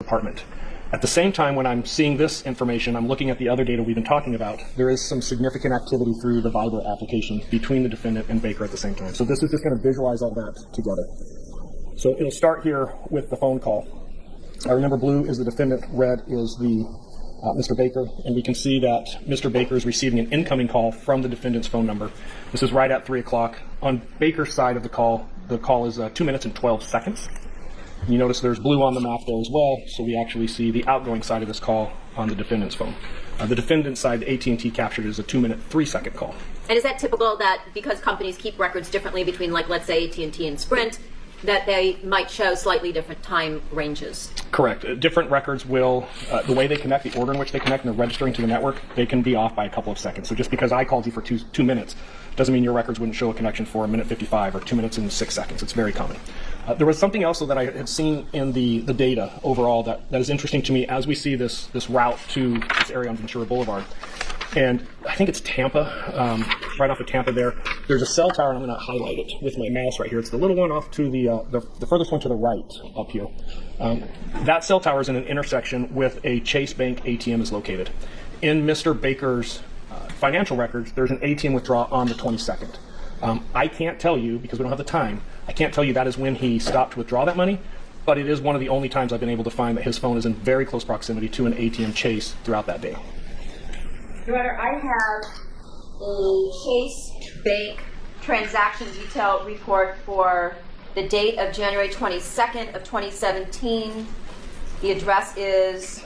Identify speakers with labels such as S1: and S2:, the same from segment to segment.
S1: department. At the same time, when I'm seeing this information, I'm looking at the other data we've been talking about. There is some significant activity through the Viber application between the defendant and Baker at the same time. So this is just going to visualize all that together. So it'll start here with the phone call. I remember blue is the defendant, red is the Mr. Baker, and we can see that Mr. Baker is receiving an incoming call from the defendant's phone number. This is right at 3 o'clock. On Baker's side of the call is 2 minutes and 12 seconds. You notice there's blue on the map there as well, so we actually see the outgoing side of this call on the defendant's phone. The defendant's side, AT&T captured is a 2 minute, 3 second call.
S2: And is that typical that because companies keep records differently between, like, let's say AT&T and Sprint, that they might show slightly different time ranges?
S1: Correct. Different records will, the way they connect, the order in which they connect and they're registering to the network, they can be off by a couple of seconds. So just because I called you for two minutes doesn't mean your records wouldn't show a connection for 1:55 or 2 minutes and 6 seconds. It's very common. There was something else that I had seen in the data overall that is interesting to me as we see this route to this area on Ventura Boulevard. And I think it's Tampa, right off of Tampa there. There's a cell tower, and I'm going to highlight it with my mouse right here. It's the little one off to the furthest one to the right up here. That cell tower is in an intersection with a Chase Bank ATM is located. In Mr. Baker's financial records, there's an ATM withdrawal on the 22nd. I can't tell you, because we don't have the time, I can't tell you that is when he stopped to withdraw that money, but it is one of the only times I've been able to find that his phone is in very close proximity to an ATM Chase throughout that day.
S2: Your Honor, I have a Chase Bank transaction detail report for the date of January 22nd of 2017. The address is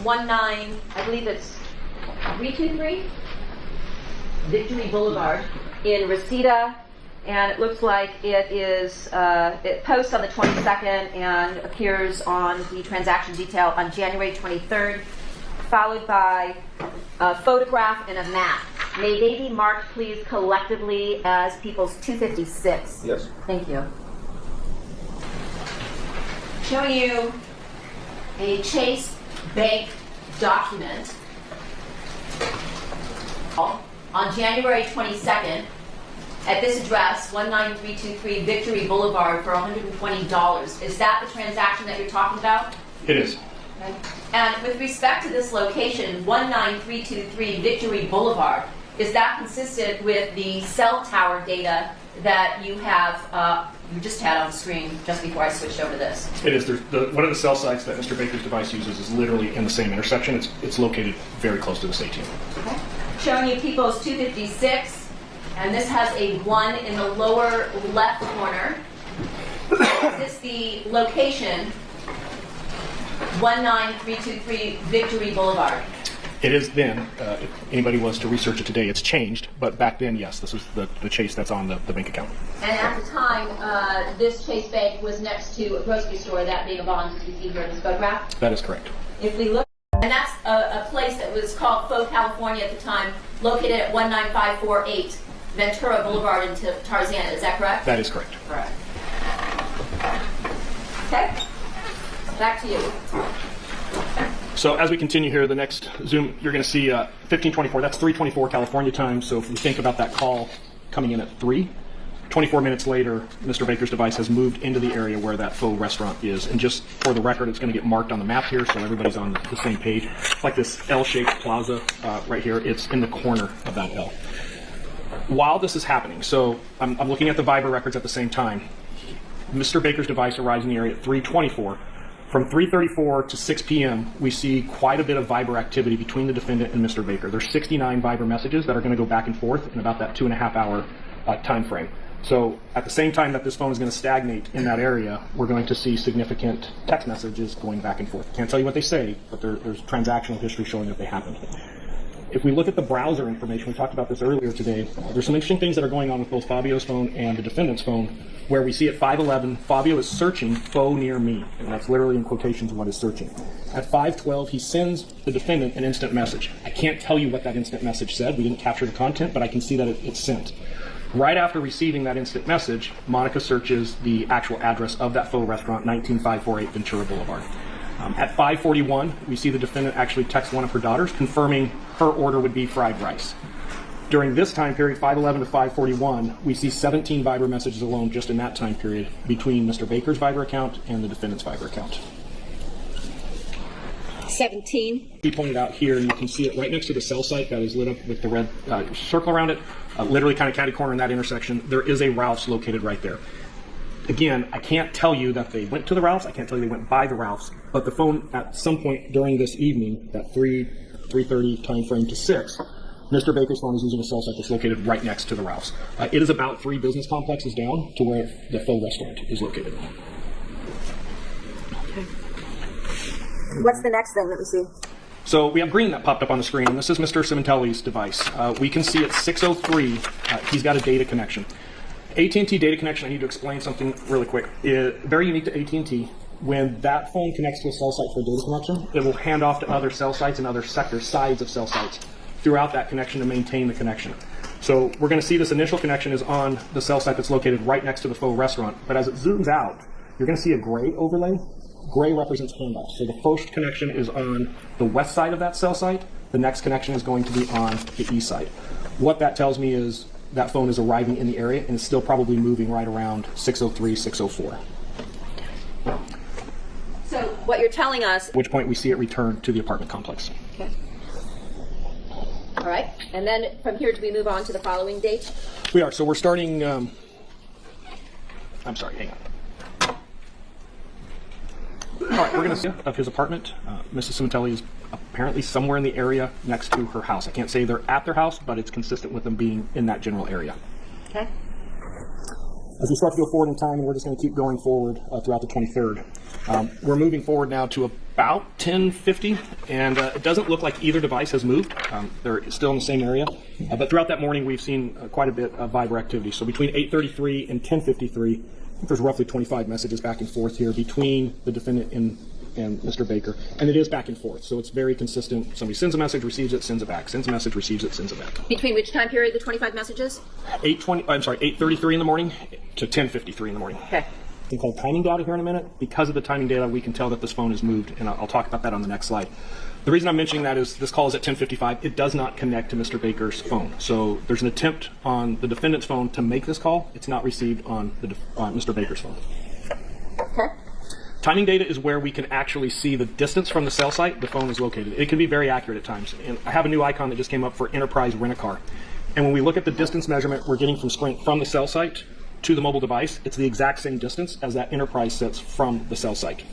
S2: I believe it's 323 Victory Boulevard in Reseda, and it looks like it is, it posts on the 22nd and appears on the transaction detail on January 23rd, followed by a photograph and a map. May they be marked, please, collectively as People's 256?
S3: Yes.
S2: Thank you. Showing you a Chase Bank document on January 22nd at this address, 19323 Victory Boulevard, for $120. Is that the transaction that you're talking about?
S1: It is.
S2: Okay. And with respect to this location, 19323 Victory Boulevard, is that consistent with the cell tower data that you have, you just had on the screen just before I switched over to this?
S1: It is. One of the cell sites that Mr. Baker's device uses is literally in the same intersection. It's located very close to this ATM.
S2: Okay. Showing you People's 256, and this has a 1 in the lower left corner. Is this the location, 19323 Victory Boulevard?
S1: It is then, if anybody was to research it today, it's changed, but back then, yes, this is the Chase that's on the bank account.
S2: And at the time, this Chase Bank was next to a grocery store, that being a bond, as you see here in this photograph?
S1: That is correct.
S2: If we look, and that's a place that was called Faux California at the time, located at 19548 Ventura Boulevard in Tarzana, is that correct?
S1: That is correct.
S2: Correct. Okay, back to you.
S1: So as we continue here, the next zoom, you're going to see 1524. That's 3:24 California time. So if we think about that call coming in at 24 minutes later, Mr. Baker's device has moved into the area where that faux restaurant is. And just for the record, it's going to get marked on the map here so everybody's on the same page. It's like this L-shaped plaza right here. It's in the corner of that L. While this is happening, so I'm looking at the Viber records at the same time. Mr. Baker's device arrives in the area at 3:24. From 3:34 to 6 p.m., we see quite a bit of Viber activity between the defendant and Mr. Baker. There's 69 Viber messages that are going to go back and forth in about that 2.5 hour time frame. So at the same time that this phone is going to stagnate in that area, we're going to see significant text messages going back and forth. Can't tell you what they say, but there's transactional history showing that they happened. If we look at the browser information, we talked about this earlier today, there's some interesting things that are going on with both Fabio's phone and the defendant's phone, where we see at 5:11, Fabio is searching "faux near me," and that's literally in quotations what is searching. At 5:12, he sends the defendant an instant message. I can't tell you what that instant message said. We didn't capture the content, but I can see that it's sent. Right after receiving that instant message, Monica searches the actual address of that faux restaurant, 19548 Ventura Boulevard. At 5:41, we see the defendant actually text one of her daughters confirming her order would be fried rice. During this time period, 5:11 to 5:41, we see 17 Viber messages alone just in that time period between Mr. Baker's Viber account and the defendant's Viber account.
S3: 17.
S1: He pointed out here, and you can see it right next to the cell site that is lit up with the red circle around it, literally kind of catty corner in that intersection. There is a Ralph's located right there. Again, I can't tell you that they went to the Ralph's. I can't tell you they went by the Ralph's. But the phone, at some point during this evening, that 3:30 time frame to 6, Mr. Baker's phone is using a cell site that's located right next to the Ralph's. It is about 3 business complexes down to where the faux restaurant is located.
S3: What's the next thing that we see?
S1: So we have green that popped up on the screen, and this is Mr. Cimentelli's device. We can see at 6:03, he's got a data connection. AT&T data connection, I need to explain something really quick. Very unique to AT&T. When that phone connects to a cell site for a data connection, it will hand off to other cell sites and other sector sides of cell sites throughout that connection to maintain the connection. So we're going to see this initial connection is on the cell site that's located right next to the faux restaurant. But as it zooms out, you're going to see a gray overlay. Gray represents handoff. So the first connection is on the west side of that cell site. The next connection is going to be on the east side. What that tells me is that phone is arriving in the area and is still probably moving right around 6:03, 6:04.
S2: So what you're telling us.
S1: At which point we see it return to the apartment complex.
S2: Okay. All right. And then from here, do we move on to the following date?
S1: We are. So we're starting. I'm sorry, hang on. All right, we're going to see of his apartment. Mrs. Cimentelli is apparently somewhere in the area next to her house. I can't say they're at their house, but it's consistent with them being in that general area.
S2: Okay.
S1: As we start to go forward in time, and we're just going to keep going forward throughout the 23rd. We're moving forward now to about 10:50, and it doesn't look like either device has moved. They're still in the same area. But throughout that morning, we've seen quite a bit of Viber activity. So between 8:33 and 10:53, I think there's roughly 25 messages back and forth here between the defendant and Mr. Baker. And it is back and forth, so it's very consistent. Somebody sends a message, receives it, sends it back. Sends a message, receives it, sends it back.
S2: Between which time period, the 25 messages?
S1: 8:33 in the morning to 10:53 in the morning.
S2: Okay.
S1: Thing called timing data here in a minute. Because of the timing data, we can tell that this phone is moved, and I'll talk about that on the next slide. The reason I'm mentioning that is this call is at 10:55. It does not connect to Mr. Baker's phone. So there's an attempt on the defendant's phone to make this call. It's not received on Mr. Baker's phone.
S2: Okay.
S1: Timing data is where we can actually see the distance from the cell site the phone is located. It can be very accurate at times. And I have a new icon that just came up for Enterprise Rent-A-Car. And when we look at the distance measurement we're getting from the cell site to the mobile device, it's the exact same distance as that Enterprise sits from the cell site.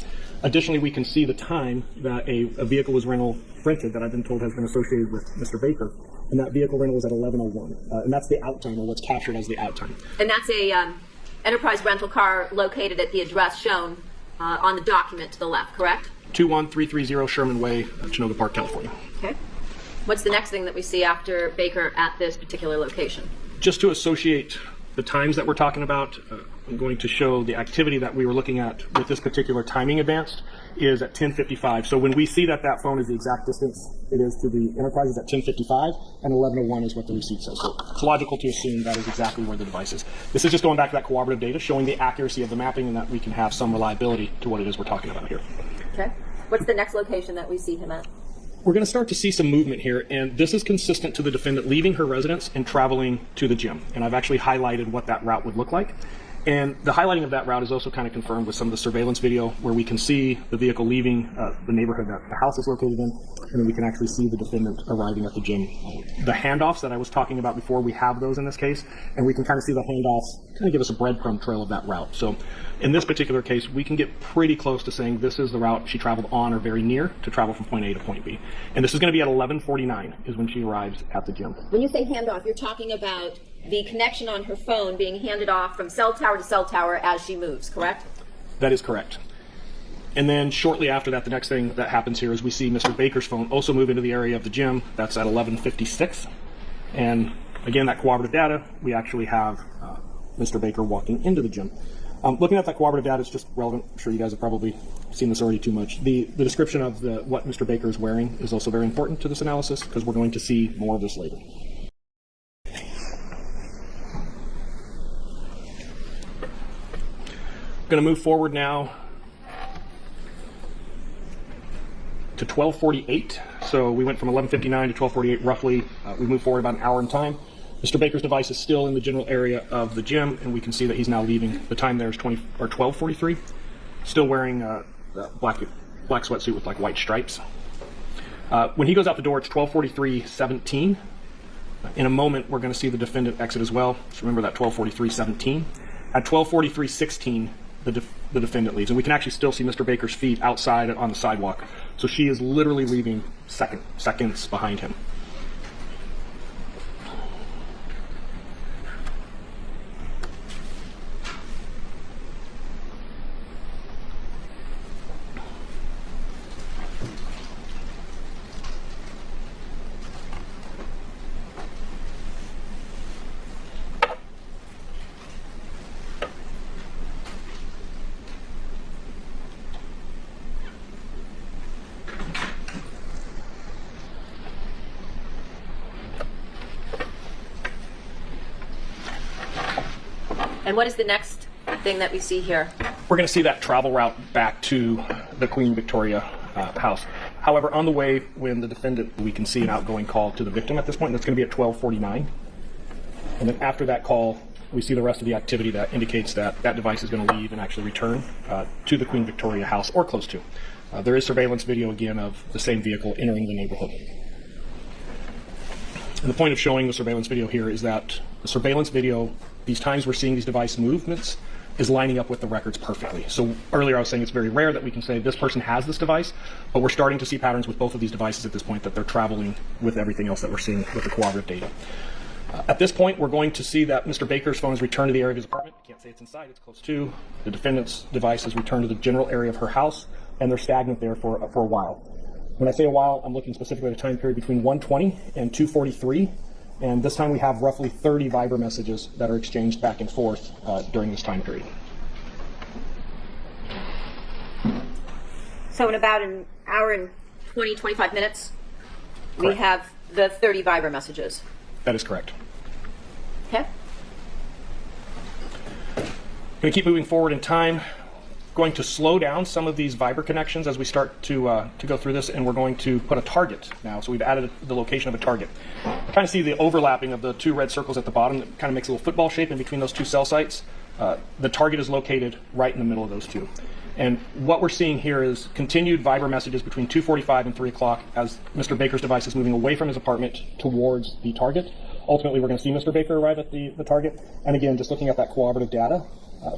S1: Additionally, we can see the time that a vehicle was rented that I've been told has been associated with Mr. Baker. And that vehicle rental was at 11:01. And that's the out time, or what's captured as the out time.
S2: And that's a Enterprise rental car located at the address shown on the document to the left, correct?
S1: 21330 Sherman Way, Chinoga Park, California.
S2: Okay. What's the next thing that we see after Baker at this particular location?
S1: Just to associate the times that we're talking about, I'm going to show the activity that we were looking at with this particular timing advanced is at 10:55. So when we see that that phone is the exact distance it is to the Enterprise is at 10:55, and 11:01 is what the receipt says. So it's logical to assume that is exactly where the device is. This is just going back to that cooperative data, showing the accuracy of the mapping and that we can have some reliability to what it is we're talking about here.
S2: Okay. What's the next location that we see him at?
S1: We're going to start to see some movement here, and this is consistent to the defendant leaving her residence and traveling to the gym. And I've actually highlighted what that route would look like. And the highlighting of that route is also kind of confirmed with some of the surveillance video where we can see the vehicle leaving the neighborhood that the house is located in, and then we can actually see the defendant arriving at the gym. The handoffs that I was talking about before, we have those in this case, and we can kind of see the handoffs kind of give us a breadcrumb trail of that route. So in this particular case, we can get pretty close to saying this is the route she traveled on or very near to travel from point A to point B. And this is going to be at 11:49 is when she arrives at the gym.
S2: When you say handoff, you're talking about the connection on her phone being handed off from cell tower to cell tower as she moves, correct?
S1: That is correct. And then shortly after that, the next thing that happens here is we see Mr. Baker's phone also move into the area of the gym. That's at 11:56. And again, that cooperative data, we actually have Mr. Baker walking into the gym. Looking at that cooperative data is just relevant. I'm sure you guys have probably seen this already too much. The description of what Mr. Baker is wearing is also very important to this analysis because we're going to see more of this later. Going to move forward now to to 12:48. So we went from 11:59 to 12:48 roughly. We moved forward about an hour in time. Mr. Baker's device is still in the general area of the gym, and we can see that he's now leaving. The time there is 12:43. Still wearing a black sweatsuit with like white stripes. When he goes out the door, it's 12:43:17. In a moment, we're going to see the defendant exit as well. So remember that 12:43:17. At 12:43:16, the defendant leaves, and we can actually still see Mr. Baker's feet outside on the sidewalk. So she is literally leaving seconds behind him.
S2: And what is the next thing that we see here?
S1: We're going to see that travel route back to the Queen Victoria house. However, on the way, when the defendant, we can see an outgoing call to the victim at this point, and that's going to be at 12:49. And then after that call, we see the rest of the activity that indicates that that device is going to leave and actually return to the Queen Victoria house, or close to. There is surveillance video, again, of the same vehicle entering the neighborhood. And the point of showing the surveillance video here is that the surveillance video, these times we're seeing these device movements, is lining up with the records perfectly. So earlier I was saying it's very rare that we can say this person has this device, but we're starting to see patterns with both of these devices at this point, that they're traveling with everything else that we're seeing with the cooperative data. At this point, we're going to see that Mr. Baker's phone is returned to the area of his apartment. Can't say it's inside, it's close to. The defendant's device is returned to the general area of her house, and they're stagnant there for a while. When I say a while, I'm looking specifically at a time period between 1:20 and 2:43. And this time we have roughly 30 Viber messages that are exchanged back and forth during this time period.
S2: So in about an hour and 25 minutes, we
S1: Correct.
S2: have the 30 Viber messages.
S1: That is correct.
S2: Okay.
S1: Going to keep moving forward in time. Going to slow down some of these Viber connections as we start to go through this, and we're going to put a target now. So we've added the location of a target. Kind of see the overlapping of the two red circles at the bottom. That kind of makes a little football shape in between those two cell sites. The target is located right in the middle of those two. And what we're seeing here is continued Viber messages between 2:45 and 3 o'clock as Mr. Baker's device is moving away from his apartment towards the target. Ultimately, we're going to see Mr. Baker arrive at the target. And again, just looking at that cooperative data,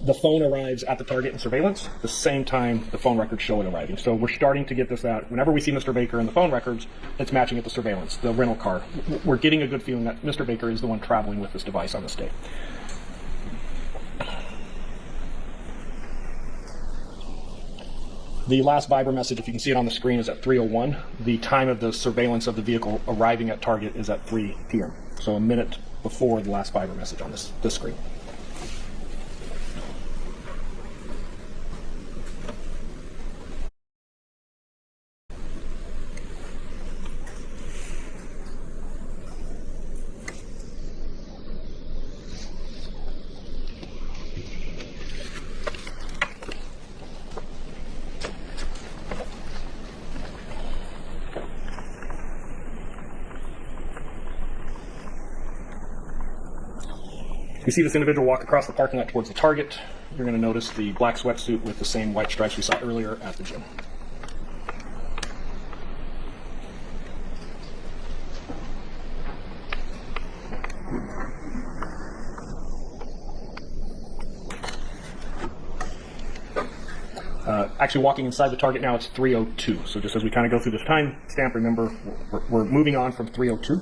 S1: the phone arrives at the target in surveillance, the same time the phone records show it arriving. So we're starting to get this out. Whenever we see Mr. Baker in the phone records, it's matching at the surveillance, the rental car. We're getting a good feeling that Mr. Baker is the one traveling with this device on this day. The last Viber message, if you can see it on the screen, is at 3:01. The time of the surveillance of the vehicle arriving at target is at 3 p.m. So a minute before the last Viber message on this screen. You see this individual walk across the parking lot towards the target. You're going to notice the black sweatsuit with the same white stripes we saw earlier at the gym. Actually walking inside the target now, it's 3:02. So just as we kind of go through this time stamp, remember we're moving on from 3:02.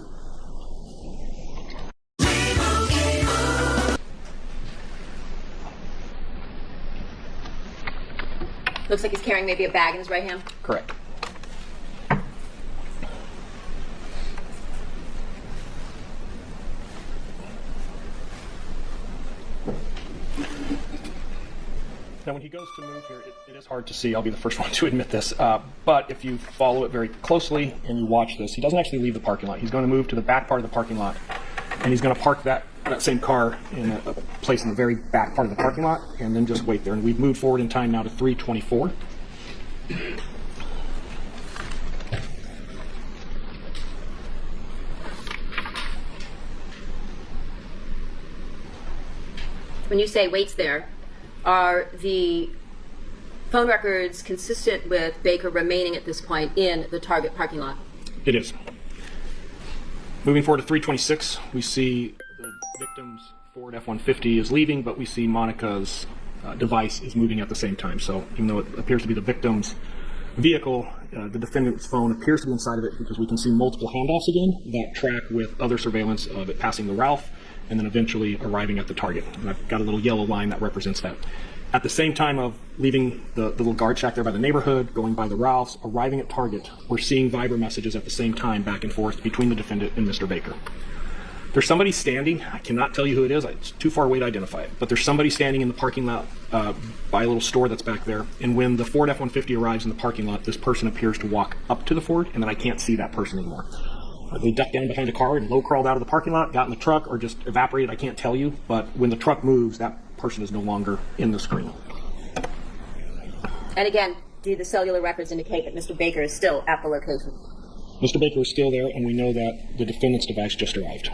S2: Looks like he's carrying maybe a bag in his right hand.
S1: Correct. Now, when he goes to move here, it is hard to see. I'll be the first one to admit this. But if you follow it very closely and you watch this, he doesn't actually leave the parking lot. He's going to move to the back part of the parking lot, and he's going to park that same car in a place in the very back part of the parking lot, and then just wait there. And we've moved forward in time now to 3:24.
S2: when you say waits there, are the phone records consistent with Baker remaining at this point in the Target parking lot?
S1: It is. Moving forward to 326, we see the victim's Ford F-150 is leaving, but we see Monica's device is moving at the same time. So even though it appears to be the victim's vehicle, the defendant's phone appears to be inside of it because we can see multiple handoffs again that track with other surveillance of it passing the Ralph and then eventually arriving at the target. And I've got a little yellow line that represents that. At the same time of leaving the little guard shack there by the neighborhood, going by the Ralphs, arriving at Target, we're seeing Viber messages at the same time back and forth between the defendant and Mr. Baker. There's somebody standing, I cannot tell you who it is, it's too far away to identify it, but there's somebody standing in the parking lot by a little store that's back there, and when the Ford F-150 arrives in the parking lot, this person appears to walk up to the Ford, and then I can't see that person anymore. They ducked down behind a car and low crawled out of the parking lot, got in the truck, or just evaporated, I can't tell you, but when the truck moves, that person is no longer in the screen.
S2: And again, do the cellular records indicate that Mr. Baker is still at the location?
S1: Mr. Baker is still there, and we know that the defendant's device just arrived.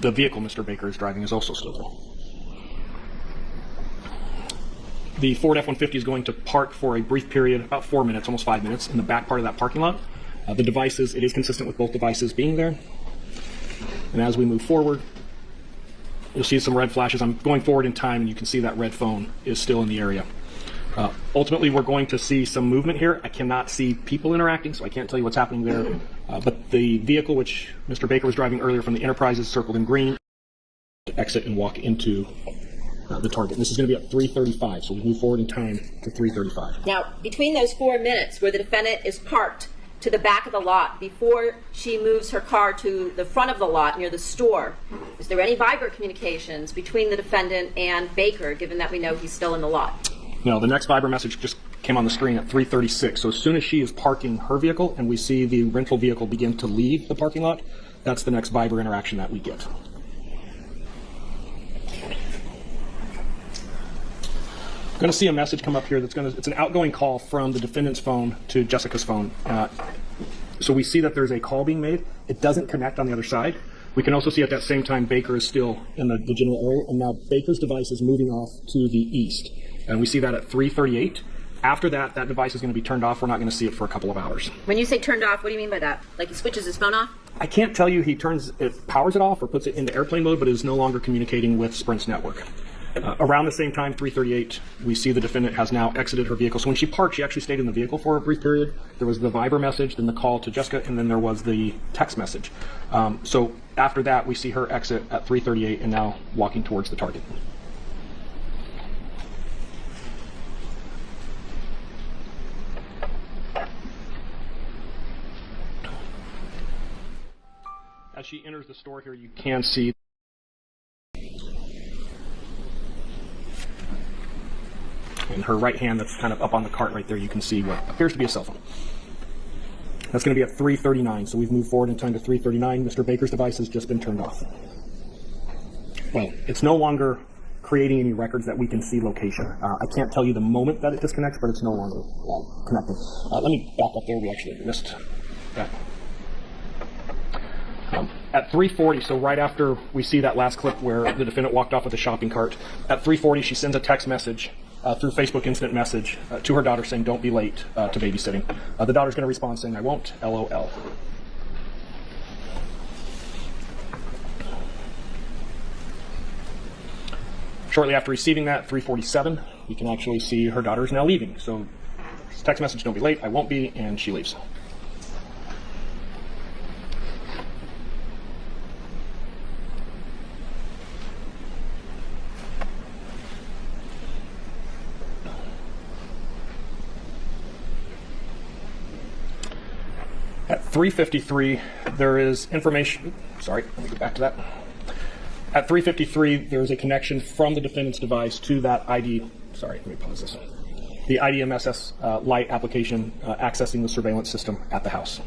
S1: The vehicle Mr. Baker is driving is also still there. The Ford F-150 is going to park for a brief period, about 4 minutes, almost 5 minutes, in the back part of that parking lot. The devices, it is consistent with both devices being there. And as we move forward, you'll see some red flashes. I'm going forward in time, and you can see that red phone is still in the area. Ultimately, we're going to see some movement here. I cannot see people interacting, so I can't tell you what's happening there. But the vehicle, which Mr. Baker was driving earlier from the Enterprise, is circled in green to exit and walk into the target. And this is going to be at 3:35, so we move forward in time to 3:35.
S2: Now, between those 4 minutes where the defendant is parked to the back of the lot before she moves her car to the front of the lot near the store, is there any Viber communications between the defendant and Baker, given that we know he's still in the lot?
S1: No, the next Viber message just came on the screen at 3:36. So as soon as she is parking her vehicle and we see the rental vehicle begin to leave the parking lot, that's the next Viber interaction that we get. I'm going to see a message come up here it's an outgoing call from the defendant's phone to Jessica's phone. So we see that there's a call being made. It doesn't connect on the other side. We can also see at that same time Baker is still in the general area, and now Baker's device is moving off to the east. And we see that at 3:38. After that, that device is going to be turned off. We're not going to see it for a couple of hours.
S2: When you say turned off, what do you mean by that? Like he switches his phone off?
S1: I can't tell you he powers it off or puts it into airplane mode, but is no longer communicating with Sprint's network. Around the same time, 3:38, we see the defendant has now exited her vehicle. So when she parked, she actually stayed in the vehicle for a brief period. There was the Viber message, then the call to Jessica, and then there was the text message. So after that, we see her exit at 3:38 and now walking towards the target. As she enters the store here, you can see in her right hand that's kind of up on the cart right there, you can see what appears to be a cell phone. That's going to be at 3:39, so we've moved forward in time to 3:39. Mr. Baker's device has just been turned off. Well, it's no longer creating any records that we can see location. I can't tell you the moment that it disconnects, but it's no longer connecting. Let me back up there. We actually missed that. At 3:40, so right after we see that last clip where the defendant walked off with a shopping cart, at 3:40 she sends a text message through Facebook instant message to her daughter saying, "Don't be late to babysitting." The daughter's going to respond saying, "I won't, LOL." Shortly after receiving that, 3:47, you can actually see her daughter is now leaving. So text message, "Don't be late, I won't be," and she leaves. At 3:53, there is information. Sorry, let me go back to that. At 3:53, there is a connection from the defendant's device to that ID. Sorry, let me pause this. The IDMSS Lite application accessing the surveillance system at the house.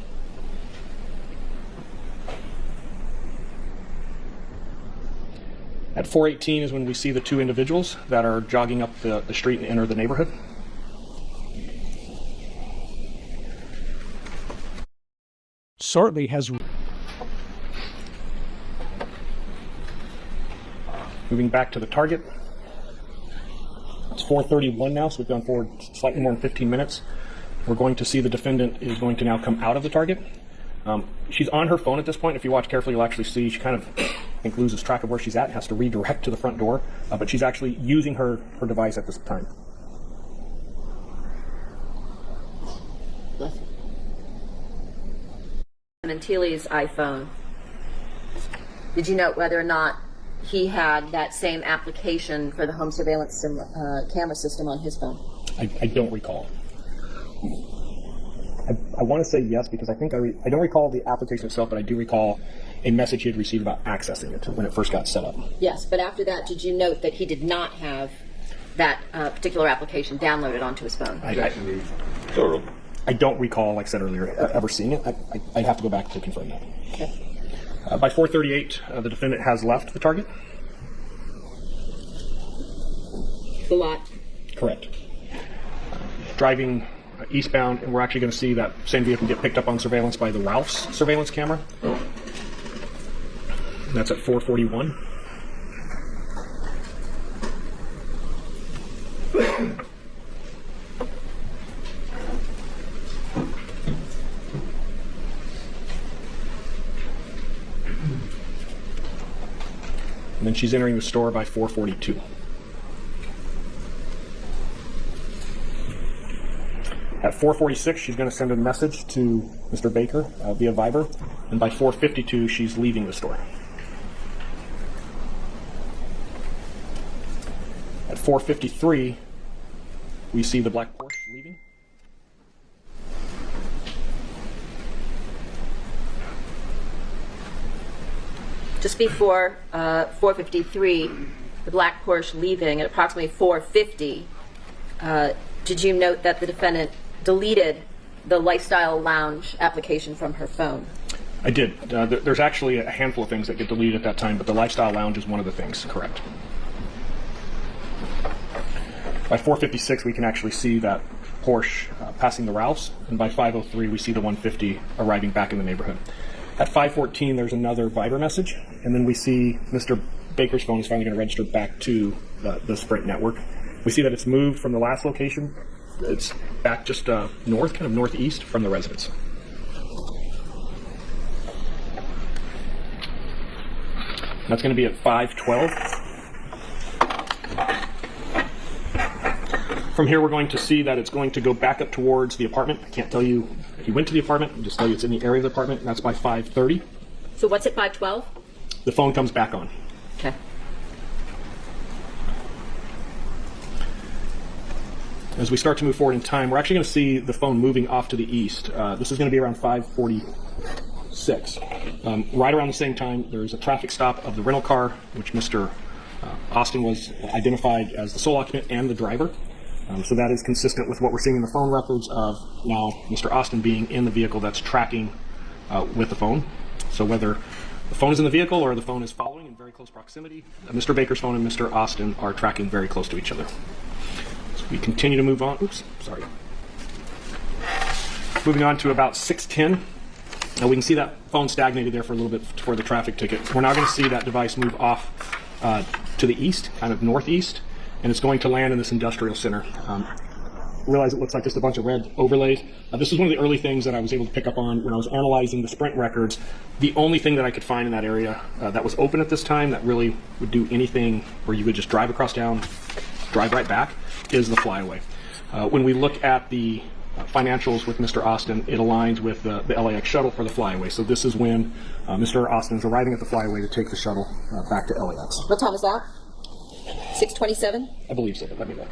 S1: At 4:18 is when we see the two individuals that are jogging up the street and enter the neighborhood.
S4: Shortly has
S1: Moving back to the target. It's 4:31 now, so we've gone forward slightly more than 15 minutes. We're going to see the defendant is going to now come out of the target. She's on her phone at this point. If you watch carefully, you'll actually see she kind of, I think, loses track of where she's at and has to redirect to the front door. But she's actually using her device at this time.
S2: And Thiele's iPhone. Did you note whether or not he had that same application for the home surveillance camera system on his phone?
S1: I don't recall. I want to say yes, because I think I don't recall the application itself, but I do recall a message he had received about accessing it when it first got set up.
S2: Yes, but after that, did you note that he did not have that particular application downloaded onto his phone?
S1: I don't recall, like I said earlier, ever seeing it. I'd have to go back to confirm that.
S2: Okay.
S1: By 4:38, the defendant has left the target.
S2: The lot.
S1: Correct. Driving eastbound, and we're actually going to see that same vehicle get picked up on surveillance by the Ralph's surveillance camera. And that's at 4:41. And then she's entering the store by 4:42. At 4:46, she's going to send a message to Mr. Baker via Viber, and by 4:52, she's leaving the store. At 4:53, we see the black Porsche leaving.
S2: Just before 4:53, the black Porsche leaving at approximately 4:50, did you note that the defendant deleted the Lifestyle Lounge application from her phone?
S1: I did. There's actually a handful of things that get deleted at that time, but the Lifestyle Lounge is one of the things, correct. By 4:56, we can actually see that Porsche passing the Ralphs, and by 5:03, we see the 150 arriving back in the neighborhood. At 5:14, there's another Viber message, and then we see Mr. Baker's phone is finally going to register back to the Sprint network. We see that it's moved from the last location. It's back just north, kind of northeast from the residence. That's going to be at 5:12. From here, we're going to see that it's going to go back up towards the apartment. I can't tell you if he went to the apartment. I'll just tell you it's in the area of the apartment, and that's by 5:30.
S2: So what's at 5:12?
S1: The phone comes back on.
S2: Okay.
S1: As we start to move forward in time, we're actually going to see the phone moving off to the east. This is going to be around 5:46. Right around the same time, there's a traffic stop of the rental car, which Mr. Austin was identified as the sole occupant and the driver. So that is consistent with what we're seeing in the phone records of now Mr. Austin being in the vehicle that's tracking with the phone. So whether the phone is in the vehicle or the phone is following in very close proximity, Mr. Baker's phone and Mr. Austin are tracking very close to each other. So we continue to move on. Oops, sorry. Moving on to about 6:10. Now we can see that phone stagnated there for a little bit for the traffic ticket. We're now going to see that device move off to the east, kind of northeast, and it's going to land in this industrial center. Realize it looks like just a bunch of red overlays. This is one of the early things that I was able to pick up on when I was analyzing the Sprint records. The only thing that I could find in that area that was open at this time that really would do anything where you would just drive across town, drive right back, is the flyaway. When we look at the financials with Mr. Austin, it aligns with the LAX shuttle for the flyaway. So this is when Mr. Austin is arriving at the flyaway to take the shuttle back to LAX.
S2: What time is that? 6:27?
S1: I believe so, but let me look.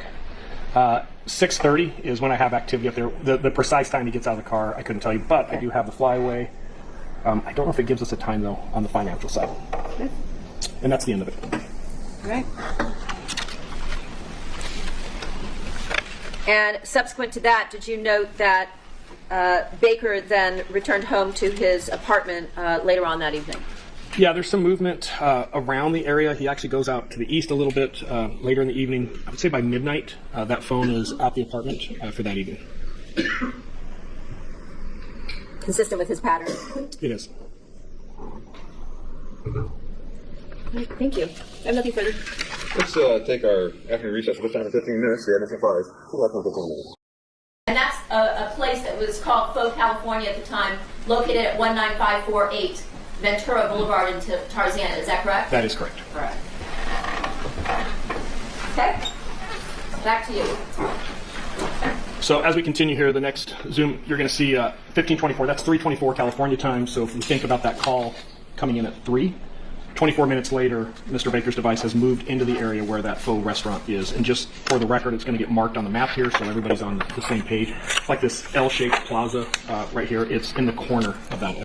S1: 6:30 is when I have activity up there. The precise time he gets out of the car, I couldn't tell you, but I do have the flyaway. I don't know if it gives us a time, though, on the financial side. Okay. And that's the end of it.
S2: All right. And subsequent to that, did you note that Baker then returned home to his apartment later on that evening?
S1: Yeah, there's some movement around the area. He actually goes out to the east a little bit later in the evening. I would say by midnight, that phone is at the apartment for that evening.
S2: Consistent with his pattern?
S1: It is.
S3: Thank you. I have nothing further.
S4: Let's take our afternoon recess for this time in 15 minutes. The Edmonton 5. We'll have 15 minutes.
S2: And that's a place that was called Faux California at the time, located at 19548 Ventura Boulevard in Tarzana. Is that correct?
S1: That is correct.
S2: All right. Okay. Back to you.
S1: So as we continue here, the next Zoom, you're going to see 1524. That's 3:24 California time. So if we think about that call coming in at 3, 24 minutes later, Mr. Baker's device has moved into the area where that faux restaurant is. And just for the record, it's going to get marked on the map here so everybody's on the same page. It's like this L-shaped plaza right here. It's in the corner of that area.